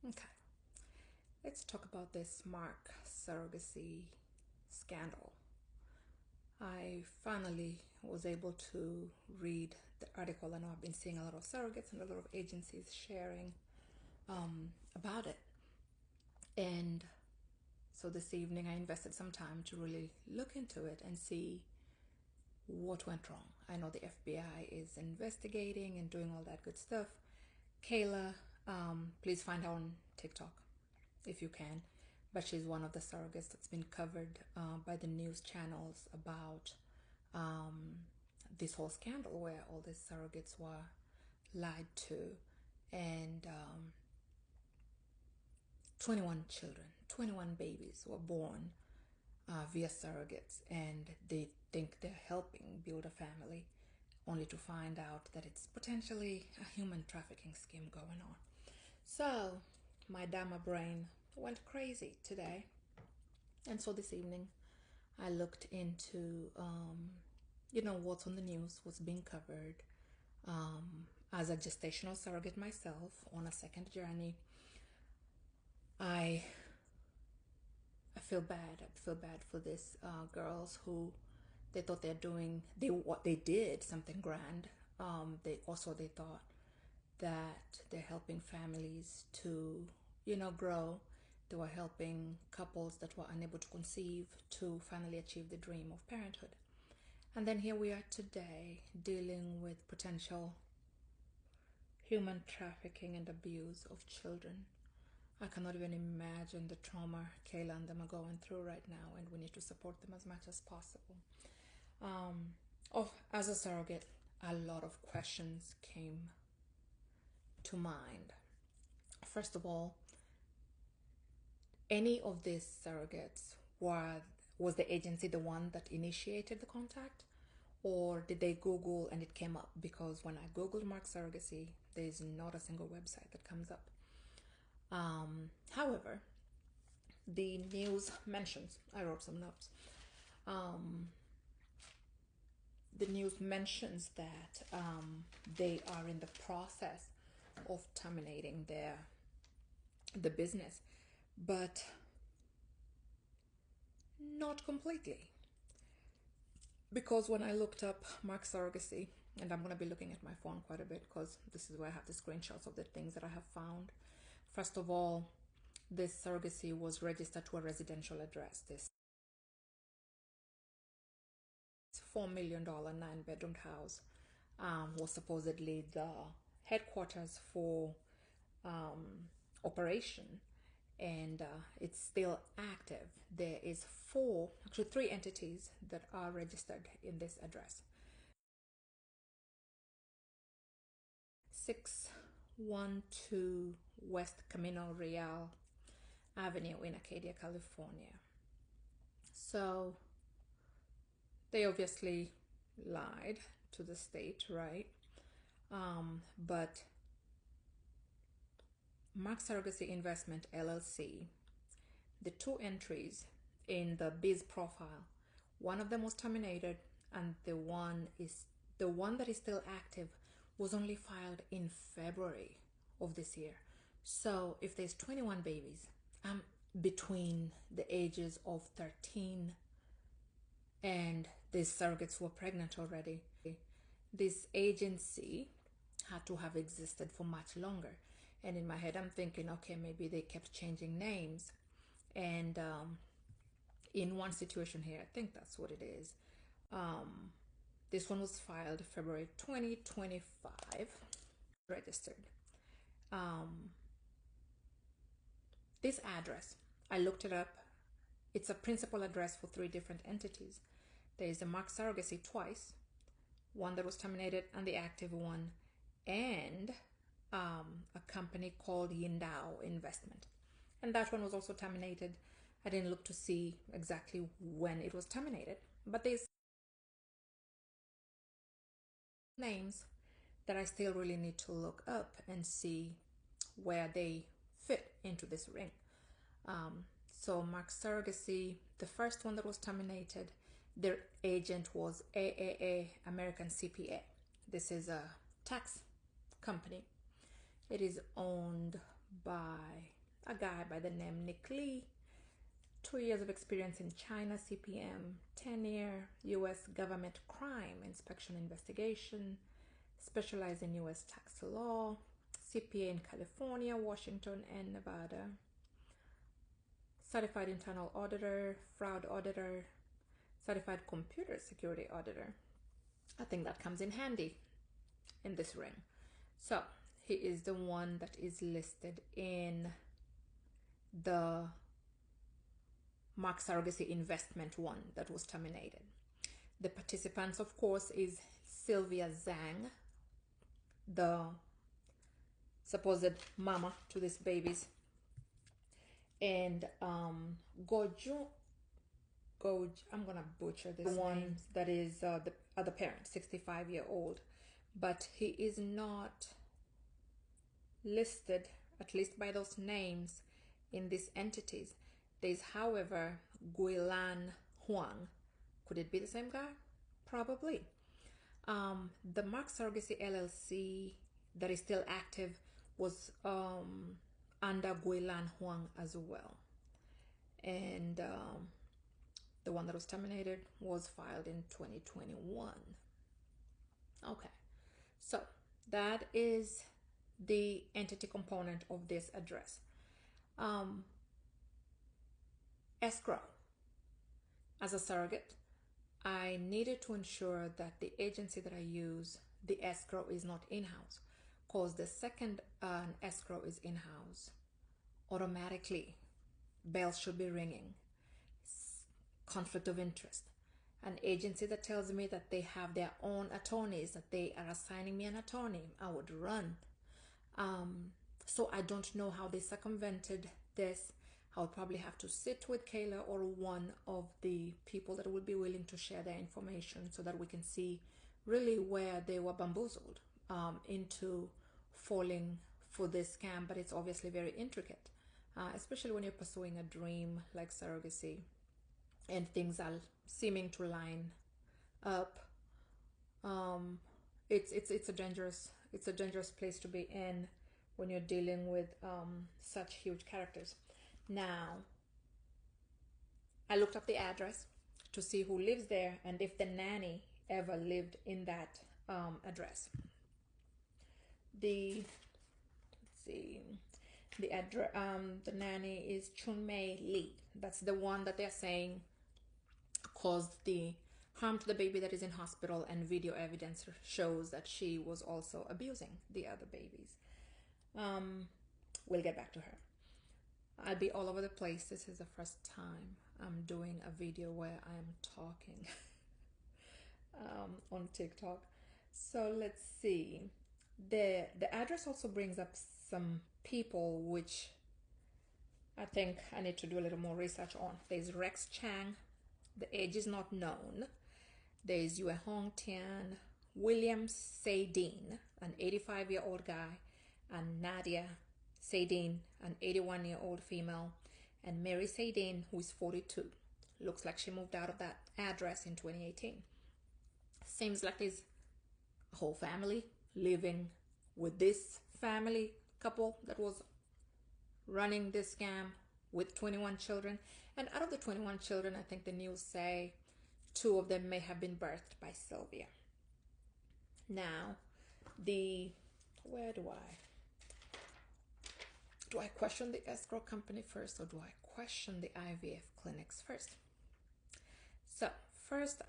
Okay, let's talk about this Mark surrogacy scandal. I finally was able to read the article. I know I've been seeing a lot of surrogates and a lot of agencies sharing about it. And so this evening I invested some time to really look into it and see what went wrong. I know the FBI is investigating and doing all that good stuff. Kayla, please find her on TikTok if you can. But she's one of the surrogates that's been covered by the news channels about this whole scandal where all these surrogates were lied to, and 21 children, 21 babies were born via surrogates, and they think they're helping build a family, only to find out that it's potentially a human trafficking scheme going on. So my Dharma brain went crazy today, and so this evening I looked into what's on the news, what's being covered. As a gestational surrogate myself on a second journey, I feel bad. I feel bad for these girls who they thought they did something grand. They thought that they're helping families to grow. They were helping couples that were unable to conceive to finally achieve the dream of parenthood. And then here we are today dealing with potential human trafficking and abuse of children. I cannot even imagine the trauma Kayla and them are going through right now, and we need to support them as much as possible. As a surrogate, a lot of questions came to mind. First of all, any of these surrogates was the agency the one that initiated the contact, or did they Google and it came up? Because when I Googled Mark surrogacy, there's not a single website that comes up. However, the news mentions, I wrote some notes, the news mentions that they are in the process of terminating the business, but not completely. Because when I looked up Mark surrogacy, and I'm going to be looking at my phone quite a bit because this is where I have the screenshots of the things that I have found. First of all, this surrogacy was registered to a residential address. This $4 million 9-bedroom house was supposedly the headquarters for operation, and it's still active. There is three entities that are registered in this address. 612 West Camino Real Avenue in Arcadia, California. So they obviously lied to the state, right? But Mark Surrogacy Investment LLC, the two entries in the biz profile, one of them was terminated, and the one that is still active was only filed in February of this year. So if there's 21 babies between the ages of 13 and these surrogates were pregnant already, this agency had to have existed for much longer. And in my head I'm thinking, okay, maybe they kept changing names, and in one situation here, I think that's what it is, this one was filed February 2025, registered. This address, I looked it up. It's a principal address for 3 different entities. There is a Mark surrogacy twice, one that was terminated and the active one, and a company called Yindao Investment, and that one was also terminated. I didn't look to see exactly when it was terminated, but there's names that I still really need to look up and see where they fit into this ring. So Mark surrogacy, the first one that was terminated, their agent was AAA, American CPA. This is a tax company. It is owned by a guy by the name Nick Lee, 2 years of experience in China, CPM, 10-year U.S. government crime inspection investigation, specialized in U.S. tax law, CPA in California, Washington, and Nevada, certified internal auditor, fraud auditor, certified computer security auditor. I think that comes in handy in this ring. So he is the one that is listed in the Mark Surrogacy investment one that was terminated. The participants, of course, is Sylvia Zhang, the supposed mama to these babies, and Goju, I'm gonna butcher this one, that is the other parent, 65-year-old, but he is not listed, at least by those names, in these entities. There's, however, Guilan Huang. Could it be the same guy? Probably. The Mark Surrogacy LLC that is still active was under Guilan Huang as well. And the one that was terminated was filed in 2021. Okay, so that is the entity component of this address. Escrow. As a surrogate, I needed to ensure that the agency that I use, the escrow, is not in-house, because the second escrow is in-house, automatically bells should be ringing. Conflict of interest. An agency that tells me that they have their own attorneys, that they are assigning me an attorney, I would run. So I don't know how they circumvented this. I would probably have to sit with Kayla or one of the people that would be willing to share their information so that we can see really where they were bamboozled into falling for this scam. But it's obviously very intricate, especially when you're pursuing a dream like surrogacy and things are seeming to line up. It's a dangerous place to be in when you're dealing with such huge characters. Now, I looked up the address to see who lives there and if the nanny ever lived in that address. The nanny is Chunmei Lee. That's the one that they're saying caused the harm to the baby that is in hospital, and video evidence shows that she was also abusing the other babies. We'll get back to her. I'll be all over the place. This is the first time I'm doing a video where I'm talking on TikTok. So let's see. The address also brings up some people which I think I need to do a little more research on. There's Rex Chang. The age is not known. There's Yue Hong Tian, William Sadine, an 85-year-old guy, and Nadia Sadine, an 81-year-old female, and Mary Sadine, who is 42. Looks like she moved out of that address in 2018. Seems like there's a whole family living with this family couple that was running this scam with 21 children. And out of the 21 children, I think the news say 2 of them may have been birthed by Sylvia. Now, where do I question the escrow company first, or do I question the IVF clinics first? So first,